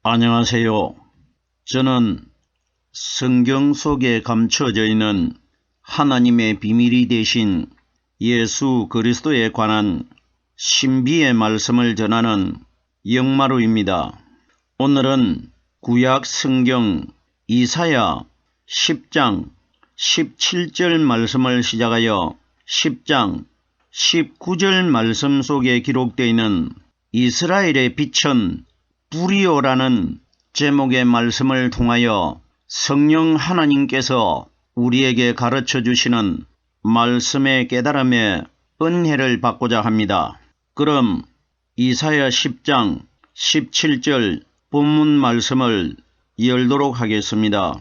안녕하세요. 저는 성경 속에 감춰져 있는 하나님의 비밀이 되신 예수 그리스도에 관한 신비의 말씀을 전하는 영마루입니다. 오늘은 구약 성경 이사야 10장 17절 말씀을 시작하여 10장 19절 말씀 속에 기록되어 있는 이스라엘의 빛은 불이요라는 제목의 말씀을 통하여 성령 하나님께서 우리에게 가르쳐 주시는 말씀의 깨달음에 은혜를 받고자 합니다. 그럼 이사야 10장 17절 본문 말씀을 열도록 하겠습니다.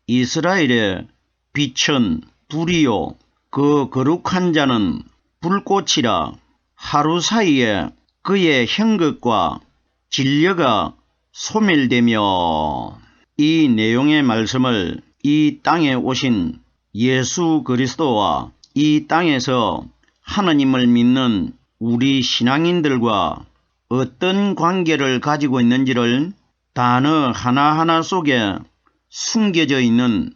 이스라엘의 빛은 불이요 그 거룩한 자는 불꽃이라. 하루 사이에 그의 형극과 진려가 소멸되며. 이 내용의 말씀을 이 땅에 오신 예수 그리스도와 이 땅에서 하나님을 믿는 우리 신앙인들과 어떤 관계를 가지고 있는지를 단어 하나하나 속에 숨겨져 있는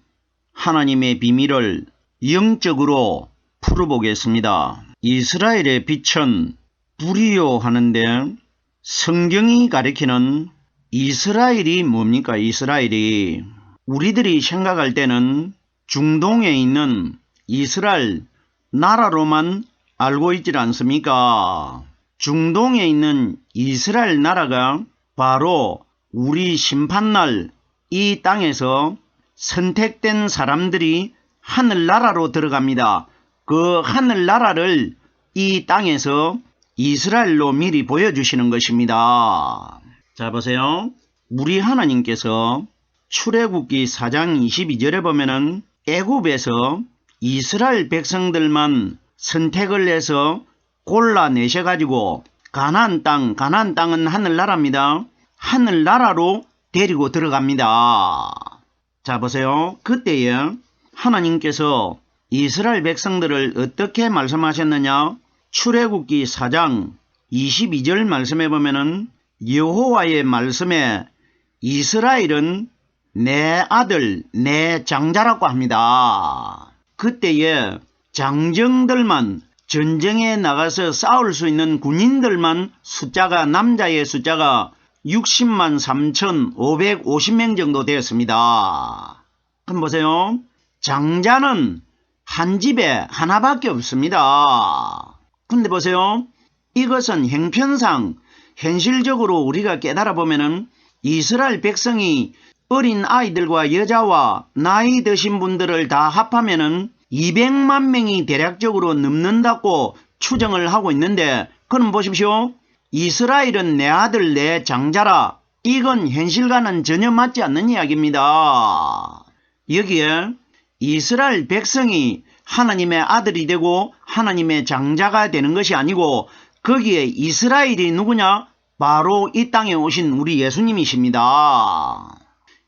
하나님의 비밀을 영적으로 풀어보겠습니다. 이스라엘의 빛은 불이요 하는데 성경이 가리키는 이스라엘이 뭡니까? 이스라엘이 우리들이 생각할 때는 중동에 있는 이스라엘 나라로만 알고 있지 않습니까? 중동에 있는 이스라엘 나라가 바로 우리 심판날 이 땅에서 선택된 사람들이 하늘나라로 들어갑니다. 그 하늘나라를 이 땅에서 이스라엘로 미리 보여주시는 것입니다. 자 보세요. 우리 하나님께서 출애굽기 4장 22절에 보면은 애굽에서 이스라엘 백성들만 선택을 해서 골라내셔가지고 가나안 땅은 하늘나라입니다. 하늘나라로 데리고 들어갑니다. 자 보세요. 그때에 하나님께서 이스라엘 백성들을 어떻게 말씀하셨느냐? 출애굽기 4장 22절 말씀에 보면은 여호와의 말씀에 이스라엘은 내 아들 내 장자라고 합니다. 그때에 장정들만 전쟁에 나가서 싸울 수 있는 군인들만 남자의 숫자가 60만 3,550명 정도 되었습니다. 그럼 보세요. 장자는 한 집에 하나밖에 없습니다. 근데 보세요. 이것은 형편상 현실적으로 우리가 깨달아 보면은 이스라엘 백성이 어린 아이들과 여자와 나이 드신 분들을 다 합하면은 200만 명이 대략적으로 넘는다고 추정을 하고 있는데, 그럼 보십시오. 이스라엘은 내 아들 내 장자라. 이건 현실과는 전혀 맞지 않는 이야기입니다. 여기에 이스라엘 백성이 하나님의 아들이 되고 하나님의 장자가 되는 것이 아니고, 거기에 이스라엘이 누구냐? 바로 이 땅에 오신 우리 예수님이십니다.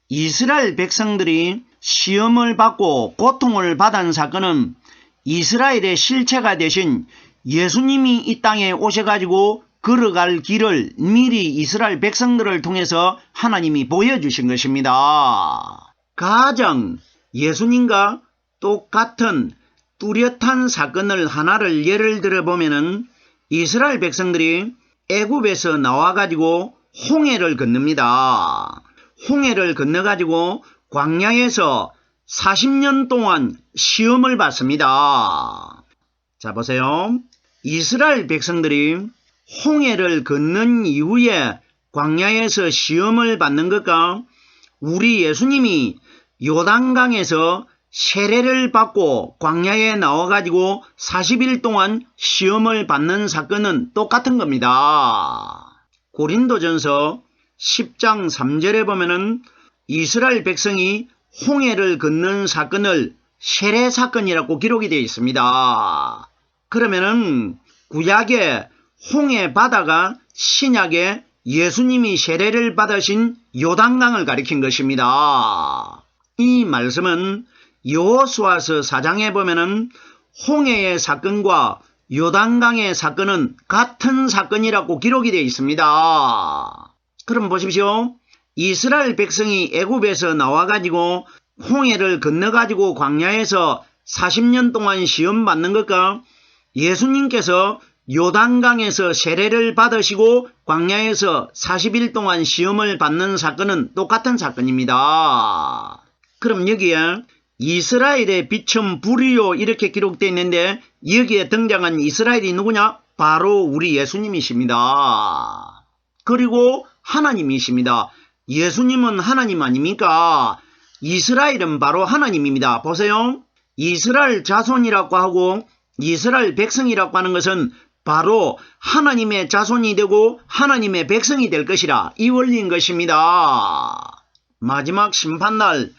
이스라엘 백성들이 시험을 받고 고통을 받은 사건은 이스라엘의 실체가 되신 예수님이 이 땅에 오셔가지고 걸어갈 길을 미리 이스라엘 백성들을 통해서 하나님이 보여주신 것입니다. 가장 예수님과 똑같은 뚜렷한 사건을 하나를 예를 들어 보면은 이스라엘 백성들이 애굽에서 나와가지고 홍해를 건넙니다. 홍해를 건너가지고 광야에서 40년 동안 시험을 받습니다. 자 보세요. 이스라엘 백성들이 홍해를 건넌 이후에 광야에서 시험을 받는 것과 우리 예수님이 요단강에서 세례를 받고 광야에 나와가지고 40일 동안 시험을 받는 사건은 똑같은 겁니다. 고린도전서 10장 3절에 보면은 이스라엘 백성이 홍해를 건넌 사건을 세례 사건이라고 기록이 되어 있습니다. 그러면은 구약의 홍해 바다가 신약의 예수님이 세례를 받으신 요단강을 가리킨 것입니다. 이 말씀은 여호수아서 4장에 보면은 홍해의 사건과 요단강의 사건은 같은 사건이라고 기록이 되어 있습니다. 그럼 보십시오. 이스라엘 백성이 애굽에서 나와가지고 홍해를 건너가지고 광야에서 40년 동안 시험 받는 것과 예수님께서 요단강에서 세례를 받으시고 광야에서 40일 동안 시험을 받는 사건은 똑같은 사건입니다. 그럼 여기에 이스라엘의 빛은 불이요 이렇게 기록되어 있는데 여기에 등장한 이스라엘이 누구냐? 바로 우리 예수님이십니다. 그리고 하나님이십니다. 예수님은 하나님 아닙니까? 이스라엘은 바로 하나님입니다. 보세요. 이스라엘 자손이라고 하고 이스라엘 백성이라고 하는 것은 바로 하나님의 자손이 되고 하나님의 백성이 될 것이라 이 원리인 것입니다. 마지막 심판날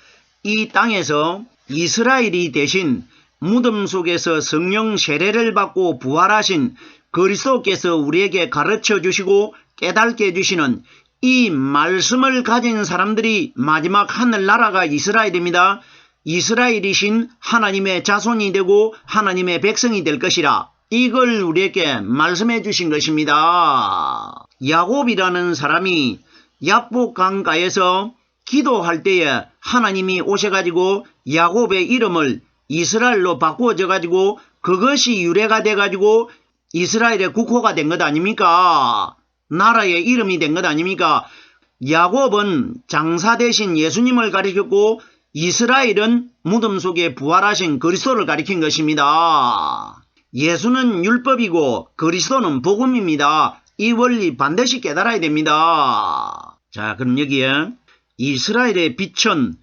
이 땅에서 이스라엘이 대신 무덤 속에서 성령 세례를 받고 부활하신 그리스도께서 우리에게 가르쳐 주시고 깨닫게 해주시는 이 말씀을 가진 사람들이 마지막 하늘나라가 이스라엘입니다. 이스라엘이신 하나님의 자손이 되고 하나님의 백성이 될 것이라 이걸 우리에게 말씀해 주신 것입니다. 야곱이라는 사람이 야복 강가에서 기도할 때에 하나님이 오셔가지고 야곱의 이름을 이스라엘로 바꾸어져가지고 그것이 유래가 돼가지고 이스라엘의 국호가 된 것 아닙니까? 나라의 이름이 된 것 아닙니까? 야곱은 장사 대신 예수님을 가리켰고 이스라엘은 무덤 속에 부활하신 그리스도를 가리킨 것입니다. 예수는 율법이고 그리스도는 복음입니다. 이 원리 반드시 깨달아야 됩니다. 자, 그럼 여기에 이스라엘의 빛은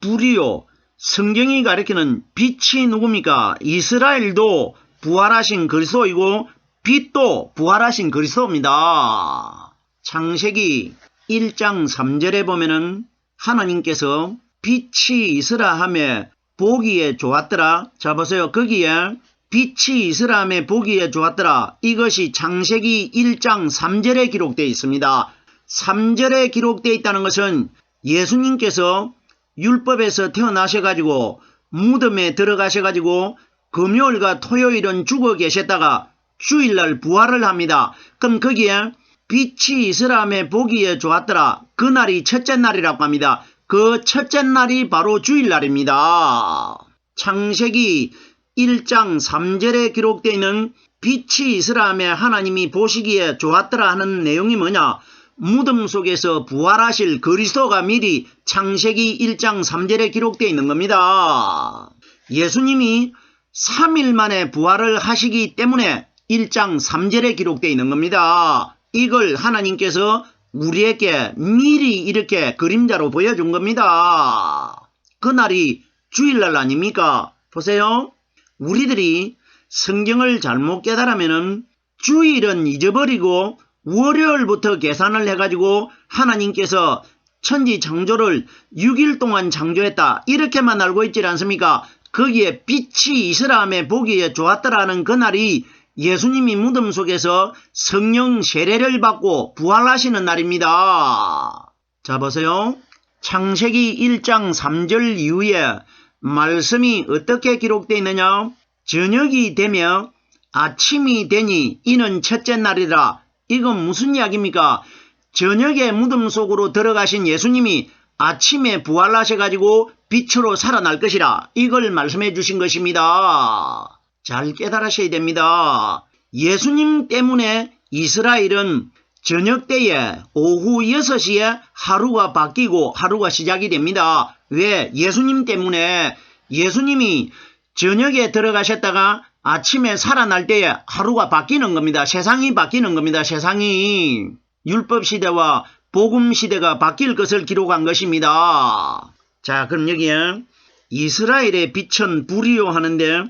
불이요. 성경이 가리키는 빛이 누굽니까? 이스라엘도 부활하신 그리스도이고 빛도 부활하신 그리스도입니다. 창세기 1장 3절에 보면은 하나님께서 빛이 있으라 하며 보기에 좋았더라. 자 보세요. 거기에 빛이 있으라 하며 보기에 좋았더라. 이것이 창세기 1장 3절에 기록되어 있습니다. 3절에 기록되어 있다는 것은 예수님께서 율법에서 태어나셔가지고 무덤에 들어가셔가지고 금요일과 토요일은 죽어 계셨다가 주일날 부활을 합니다. 그럼 거기에 빛이 있으라 하며 보기에 좋았더라. 그날이 첫째 날이라고 합니다. 그 첫째 날이 바로 주일날입니다. 창세기 1장 3절에 기록되어 있는 빛이 있으라 하며 하나님이 보시기에 좋았더라 하는 내용이 뭐냐? 무덤 속에서 부활하실 그리스도가 미리 창세기 1장 3절에 기록되어 있는 겁니다. 예수님이 3일 만에 부활을 하시기 때문에 1장 3절에 기록되어 있는 겁니다. 이걸 하나님께서 우리에게 미리 이렇게 그림자로 보여준 겁니다. 그날이 주일날 아닙니까? 보세요. 우리들이 성경을 잘못 깨달으면 주일은 잊어버리고 월요일부터 계산을 해가지고 하나님께서 천지 창조를 6일 동안 창조했다 이렇게만 알고 있지 않습니까? 거기에 빛이 있으라 하며 보기에 좋았더라는 그날이 예수님이 무덤 속에서 성령 세례를 받고 부활하시는 날입니다. 자 보세요. 창세기 1장 3절 이후에 말씀이 어떻게 기록되어 있느냐? 저녁이 되며 아침이 되니 이는 첫째 날이라. 이건 무슨 이야기입니까? 저녁에 무덤 속으로 들어가신 예수님이 아침에 부활하셔가지고 빛으로 살아날 것이라. 이걸 말씀해 주신 것입니다. 잘 깨달으셔야 됩니다. 예수님 때문에 이스라엘은 저녁 때에 오후 6시에 하루가 바뀌고 하루가 시작이 됩니다. 왜? 예수님 때문에. 예수님이 저녁에 들어가셨다가 아침에 살아날 때에 하루가 바뀌는 겁니다. 세상이 바뀌는 겁니다. 세상이. 율법시대와 복음시대가 바뀔 것을 기록한 것입니다. 자, 그럼 여기에 이스라엘의 빛은 불이요 하는데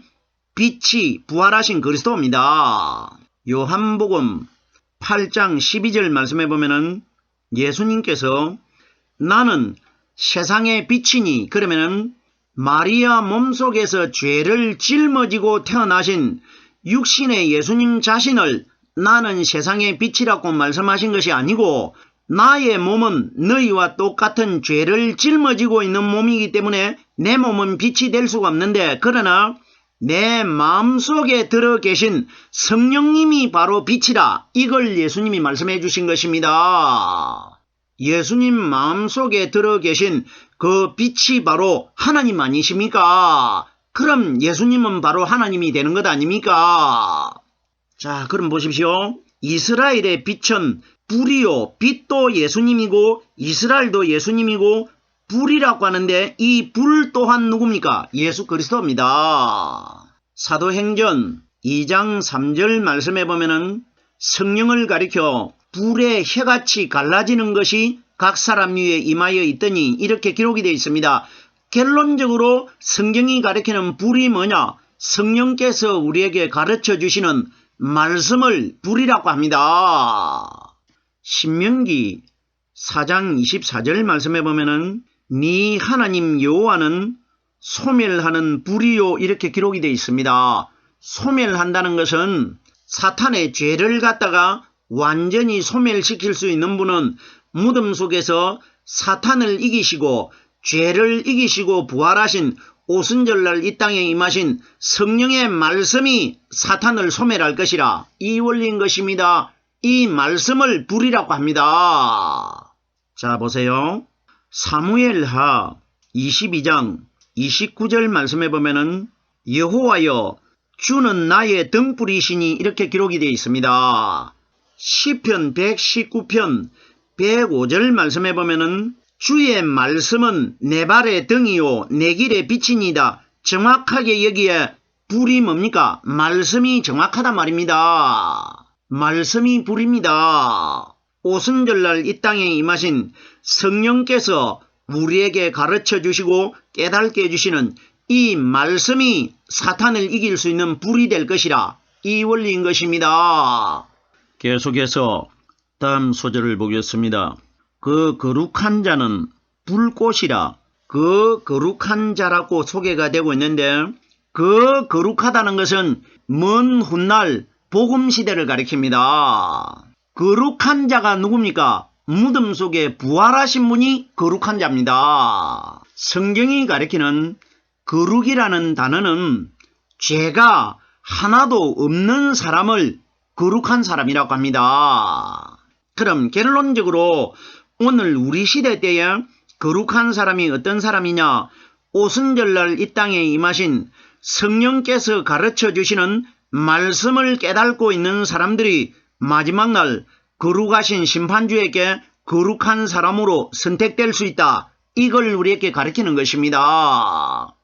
빛이 부활하신 그리스도입니다. 요한복음 8장 12절 말씀해 보면은 예수님께서 나는 세상의 빛이니 그러면은 마리아 몸속에서 죄를 짊어지고 태어나신 육신의 예수님 자신을 나는 세상의 빛이라고 말씀하신 것이 아니고 나의 몸은 너희와 똑같은 죄를 짊어지고 있는 몸이기 때문에 내 몸은 빛이 될 수가 없는데 그러나 내 마음속에 들어 계신 성령님이 바로 빛이라. 이걸 예수님이 말씀해 주신 것입니다. 예수님 마음속에 들어 계신 그 빛이 바로 하나님 아니십니까? 그럼 예수님은 바로 하나님이 되는 것 아닙니까? 자, 그럼 보십시오. 이스라엘의 빛은 불이요. 빛도 예수님이고 이스라엘도 예수님이고 불이라고 하는데 이 불 또한 누굽니까? 예수 그리스도입니다. 사도행전 2장 3절 말씀에 보면은 성령을 가리켜 불의 혀같이 갈라지는 것이 각 사람 위에 임하여 있더니 이렇게 기록이 되어 있습니다. 결론적으로 성경이 가리키는 불이 뭐냐? 성령께서 우리에게 가르쳐 주시는 말씀을 불이라고 합니다. 신명기 4장 24절 말씀에 보면은 네 하나님 여호와는 소멸하는 불이요 이렇게 기록이 되어 있습니다. 소멸한다는 것은 사탄의 죄를 갖다가 완전히 소멸시킬 수 있는 분은 무덤 속에서 사탄을 이기시고 죄를 이기시고 부활하신 오순절날 이 땅에 임하신 성령의 말씀이 사탄을 소멸할 것이라 이 원리인 것입니다. 이 말씀을 불이라고 합니다. 자, 보세요. 사무엘하 22장 29절 말씀에 보면은 여호와여 주는 나의 등불이시니 이렇게 기록이 되어 있습니다. 시편 119편 105절 말씀에 보면은 주의 말씀은 내 발의 등이요 내 길의 빛이니다. 정확하게 여기에 불이 뭡니까? 말씀이 정확하단 말입니다. 말씀이 불입니다. 오순절날 이 땅에 임하신 성령께서 우리에게 가르쳐 주시고 깨닫게 해주시는 이 말씀이 사탄을 이길 수 있는 불이 될 것이라 이 원리인 것입니다. 계속해서 다음 소절을 보겠습니다. 그 거룩한 자는 불꽃이라 그 거룩한 자라고 소개가 되고 있는데 그 거룩하다는 것은 먼 훗날 복음시대를 가리킵니다. 거룩한 자가 누굽니까? 무덤 속에 부활하신 분이 거룩한 자입니다. 성경이 가리키는 거룩이라는 단어는 죄가 하나도 없는 사람을 거룩한 사람이라고 합니다. 그럼 결론적으로 오늘 우리 시대 때에 거룩한 사람이 어떤 사람이냐? 오순절날 이 땅에 임하신 성령께서 가르쳐 주시는 말씀을 깨닫고 있는 사람들이 마지막 날 거룩하신 심판주에게 거룩한 사람으로 선택될 수 있다. 이걸 우리에게 가르치는 것입니다.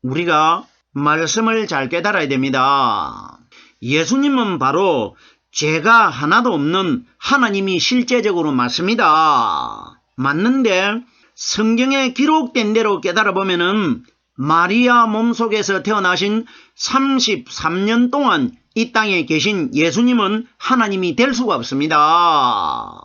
우리가 말씀을 잘 깨달아야 됩니다. 예수님은 바로 죄가 하나도 없는 하나님이 실제적으로 맞습니다. 맞는데 성경에 기록된 대로 깨달아 보면은 마리아 몸속에서 태어나신 33년 동안 이 땅에 계신 예수님은 하나님이 될 수가 없습니다.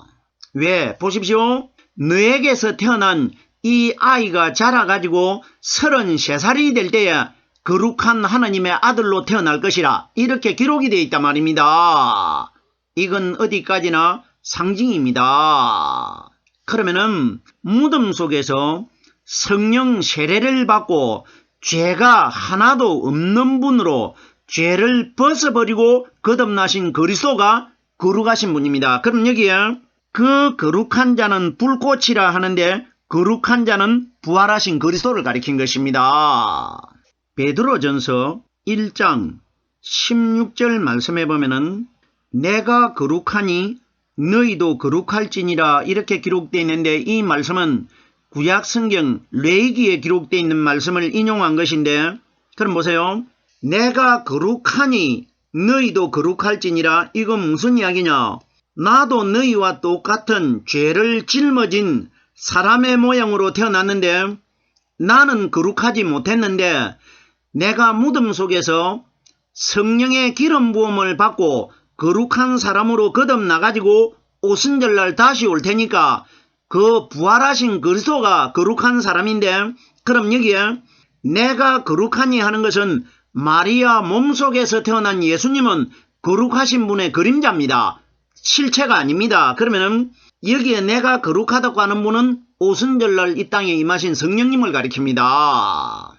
왜? 보십시오. 너에게서 태어난 이 아이가 자라가지고 33살이 될 때에 거룩한 하나님의 아들로 태어날 것이라 이렇게 기록이 되어 있단 말입니다. 이건 어디까지나 상징입니다. 그러면은 무덤 속에서 성령 세례를 받고 죄가 하나도 없는 분으로 죄를 벗어버리고 거듭나신 그리스도가 거룩하신 분입니다. 그럼 여기에 그 거룩한 자는 불꽃이라 하는데 거룩한 자는 부활하신 그리스도를 가리킨 것입니다. 베드로전서 1장 16절 말씀해 보면은 내가 거룩하니 너희도 거룩할지니라 이렇게 기록되어 있는데 이 말씀은 구약성경 레위기에 기록되어 있는 말씀을 인용한 것인데 그럼 보세요. 내가 거룩하니 너희도 거룩할지니라 이건 무슨 이야기냐? 나도 너희와 똑같은 죄를 짊어진 사람의 모양으로 태어났는데 나는 거룩하지 못했는데 내가 무덤 속에서 성령의 기름 부음을 받고 거룩한 사람으로 거듭나가지고 오순절날 다시 올 테니까 그 부활하신 그리스도가 거룩한 사람인데 그럼 여기에 내가 거룩하니 하는 것은 마리아 몸속에서 태어난 예수님은 거룩하신 분의 그림자입니다. 실체가 아닙니다. 그러면은 여기에 내가 거룩하다고 하는 분은 오순절날 이 땅에 임하신 성령님을 가리킵니다.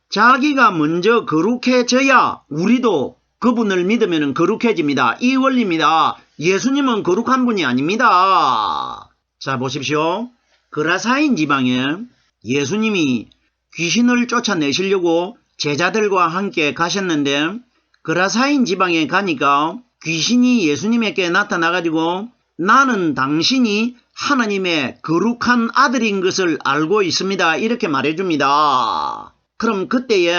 자기가 먼저 거룩해져야 우리도 그분을 믿으면 거룩해집니다. 이 원리입니다. 예수님은 거룩한 분이 아닙니다. 자, 보십시오. 그라사인 지방에 예수님이 귀신을 쫓아내시려고 제자들과 함께 가셨는데 그라사인 지방에 가니까 귀신이 예수님에게 나타나가지고 나는 당신이 하나님의 거룩한 아들인 것을 알고 있습니다. 이렇게 말해줍니다. 그럼 그때에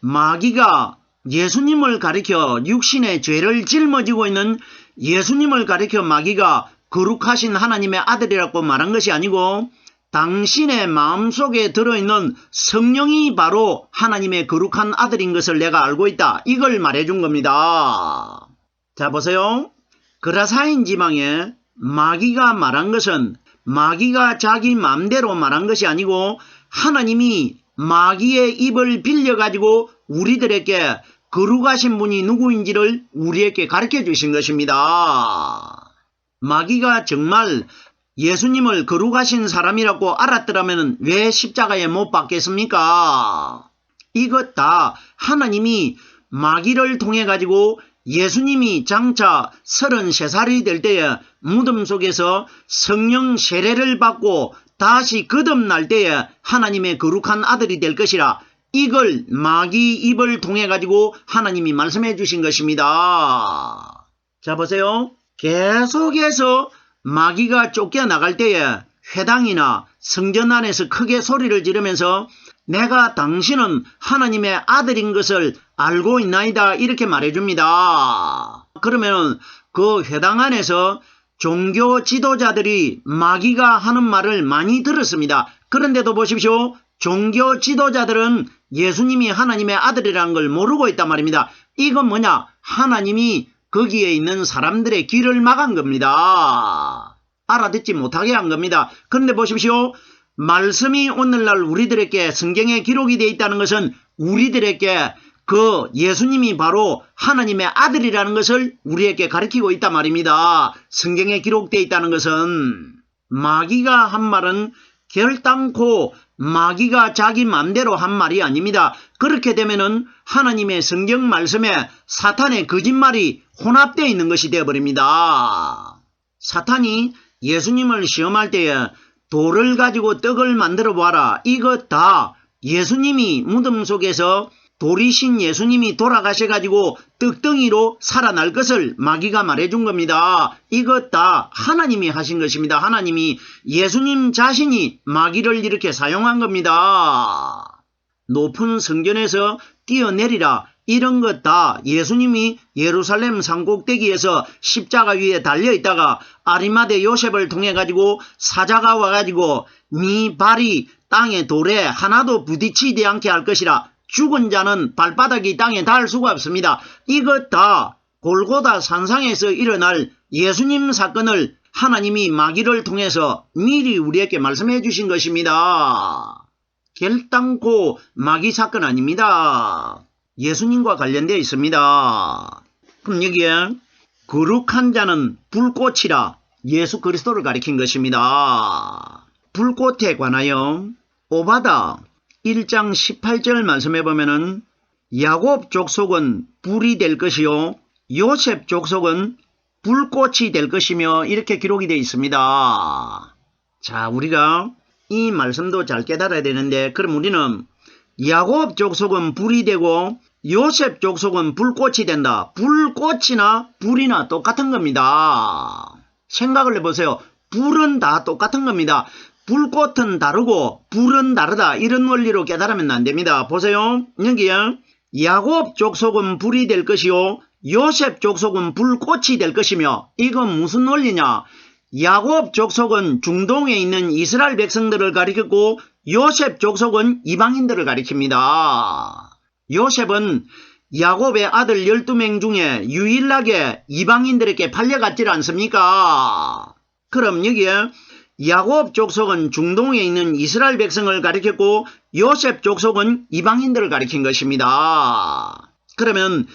마귀가 예수님을 가리켜 육신의 죄를 짊어지고 있는 예수님을 가리켜 마귀가 거룩하신 하나님의 아들이라고 말한 것이 아니고 당신의 마음속에 들어있는 성령이 바로 하나님의 거룩한 아들인 것을 내가 알고 있다. 이걸 말해준 겁니다. 자, 보세요. 그라사인 지방에 마귀가 말한 것은 마귀가 자기 마음대로 말한 것이 아니고 하나님이 마귀의 입을 빌려가지고 우리들에게 거룩하신 분이 누구인지를 우리에게 가르쳐 주신 것입니다. 마귀가 정말 예수님을 거룩하신 사람이라고 알았더라면 왜 십자가에 못 박겠습니까? 이것 다 하나님이 마귀를 통해 가지고 예수님이 장차 33살이 될 때에 무덤 속에서 성령 세례를 받고 다시 거듭날 때에 하나님의 거룩한 아들이 될 것이라 이걸 마귀 입을 통해 가지고 하나님이 말씀해 주신 것입니다. 자, 보세요. 계속해서 마귀가 쫓겨나갈 때에 회당이나 성전 안에서 크게 소리를 지르면서 내가 당신은 하나님의 아들인 것을 알고 있나이다 이렇게 말해줍니다. 그러면 그 회당 안에서 종교 지도자들이 마귀가 하는 말을 많이 들었습니다. 그런데도 보십시오. 종교 지도자들은 예수님이 하나님의 아들이라는 걸 모르고 있단 말입니다. 이건 뭐냐? 하나님이 거기에 있는 사람들의 귀를 막은 겁니다. 알아듣지 못하게 한 겁니다. 그런데 보십시오. 말씀이 오늘날 우리들에게 성경에 기록이 되어 있다는 것은 우리들에게 그 예수님이 바로 하나님의 아들이라는 것을 우리에게 가르치고 있단 말입니다. 성경에 기록되어 있다는 것은 마귀가 한 말은 결단코 마귀가 자기 맘대로 한 말이 아닙니다. 그렇게 되면은 하나님의 성경 말씀에 사탄의 거짓말이 혼합되어 있는 것이 되어버립니다. 사탄이 예수님을 시험할 때에 돌을 가지고 떡을 만들어 보아라. 이것 다 예수님이 무덤 속에서 돌이신 예수님이 돌아가셔가지고 떡덩이로 살아날 것을 마귀가 말해준 겁니다. 이것 다 하나님이 하신 것입니다. 하나님이 예수님 자신이 마귀를 이렇게 사용한 겁니다. 높은 성전에서 뛰어내리라. 이런 것 다 예수님이 예루살렘 산꼭대기에서 십자가 위에 달려있다가 아리마대 요셉을 통해 가지고 사자가 와가지고 네 발이 땅에 돌에 하나도 부딪히지 않게 할 것이라. 죽은 자는 발바닥이 땅에 닿을 수가 없습니다. 이것 다 골고다 산상에서 일어날 예수님 사건을 하나님이 마귀를 통해서 미리 우리에게 말씀해 주신 것입니다. 결단코 마귀 사건 아닙니다. 예수님과 관련되어 있습니다. 그럼 여기에 거룩한 자는 불꽃이라 예수 그리스도를 가리킨 것입니다. 불꽃에 관하여 오바다 1장 18절 말씀해 보면은 야곱 족속은 불이 될 것이요 요셉 족속은 불꽃이 될 것이며 이렇게 기록이 되어 있습니다. 자, 우리가 이 말씀도 잘 깨달아야 되는데 그럼 우리는 야곱 족속은 불이 되고 요셉 족속은 불꽃이 된다. 불꽃이나 불이나 똑같은 겁니다. 생각을 해보세요. 불은 다 똑같은 겁니다. 불꽃은 다르고 불은 다르다. 이런 원리로 깨달으면 안 됩니다. 보세요. 여기에 야곱 족속은 불이 될 것이요 요셉 족속은 불꽃이 될 것이며 이건 무슨 원리냐? 야곱 족속은 중동에 있는 이스라엘 백성들을 가리켰고 요셉 족속은 이방인들을 가리킵니다. 요셉은 야곱의 아들 12명 중에 유일하게 이방인들에게 팔려갔지 않습니까? 그럼 여기에 야곱 족속은 중동에 있는 이스라엘 백성을 가리켰고 요셉 족속은 이방인들을 가리킨 것입니다. 그러면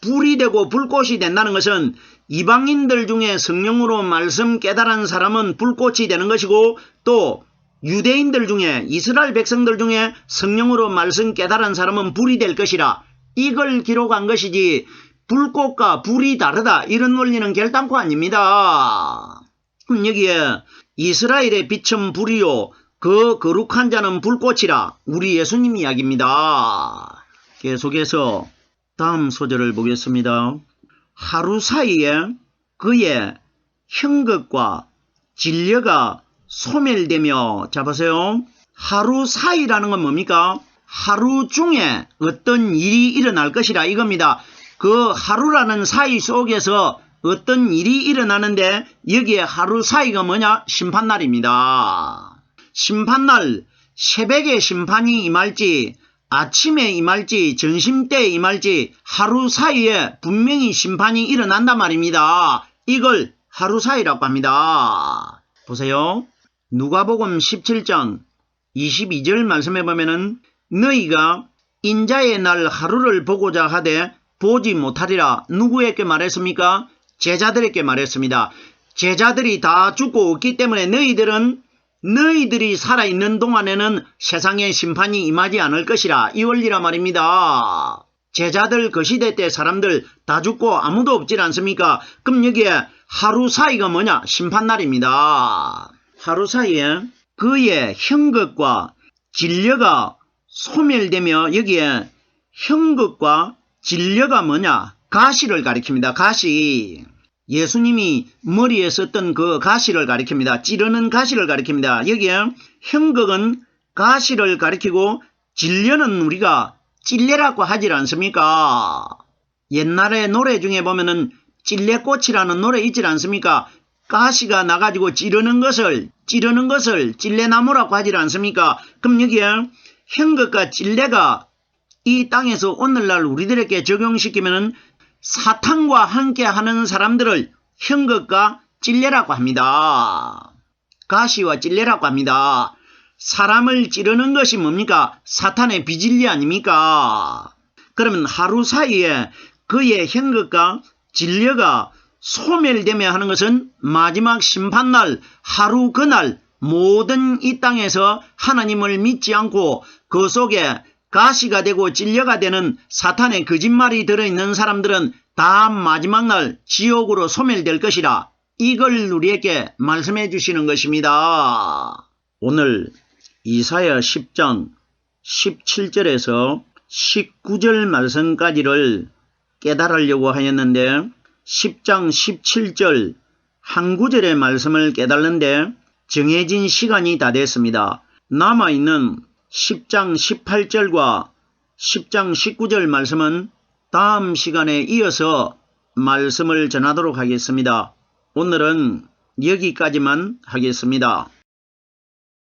불이 되고 불꽃이 된다는 것은 이방인들 중에 성령으로 말씀 깨달은 사람은 불꽃이 되는 것이고 또 유대인들 중에 이스라엘 백성들 중에 성령으로 말씀 깨달은 사람은 불이 될 것이라 이걸 기록한 것이지 불꽃과 불이 다르다 이런 원리는 결단코 아닙니다. 그럼 여기에 이스라엘의 빛은 불이요 그 거룩한 자는 불꽃이라. 우리 예수님 이야기입니다. 계속해서 다음 소절을 보겠습니다. 하루 사이에 그의 형극과 진려가 소멸되며, 자 보세요. 하루 사이라는 건 뭡니까? 하루 중에 어떤 일이 일어날 것이라 이겁니다. 그 하루라는 사이 속에서 어떤 일이 일어나는데 여기에 하루 사이가 뭐냐? 심판날입니다. 심판날, 새벽에 심판이 임할지 아침에 임할지 점심때에 임할지 하루 사이에 분명히 심판이 일어난단 말입니다. 이걸 하루 사이라고 합니다. 보세요. 누가복음 17장 22절 말씀해 보면은 너희가 인자의 날 하루를 보고자 하되 보지 못하리라. 누구에게 말했습니까? 제자들에게 말했습니다. 제자들이 다 죽고 없기 때문에 너희들이 살아있는 동안에는 세상에 심판이 임하지 않을 것이라. 이 원리라 말입니다. 제자들 그 시대 때 사람들 다 죽고 아무도 없지 않습니까? 그럼 여기에 하루 사이가 뭐냐? 심판날입니다. 하루 사이에 그의 형극과 진려가 소멸되며, 여기에 형극과 진려가 뭐냐? 가시를 가리킵니다. 가시. 예수님이 머리에 썼던 그 가시를 가리킵니다. 찌르는 가시를 가리킵니다. 여기에 형극은 가시를 가리키고 진려는 우리가 찔레라고 하질 않습니까? 옛날에 노래 중에 보면은 찔레꽃이라는 노래 있지 않습니까? 가시가 나가지고 찌르는 것을 찔레나무라고 하질 않습니까? 그럼 여기에 형극과 찔레가 이 땅에서 오늘날 우리들에게 적용시키면은 사탄과 함께 하는 사람들을 형극과 찔레라고 합니다. 가시와 찔레라고 합니다. 사람을 찌르는 것이 뭡니까? 사탄의 비진리 아닙니까? 그러면 하루 사이에 그의 형극과 진려가 소멸되며 하는 것은 마지막 심판날, 하루 그날 모든 이 땅에서 하나님을 믿지 않고 그 속에 가시가 되고 진려가 되는 사탄의 거짓말이 들어있는 사람들은 다 마지막 날 지옥으로 소멸될 것이라. 이걸 우리에게 말씀해 주시는 것입니다. 오늘 이사야 10장 17절에서 19절 말씀까지를 깨달으려고 하였는데 10장 17절 한 구절의 말씀을 깨달는데 정해진 시간이 다 됐습니다. 남아있는 10장 18절과 10장 19절 말씀은 다음 시간에 이어서 말씀을 전하도록 하겠습니다. 오늘은 여기까지만 하겠습니다.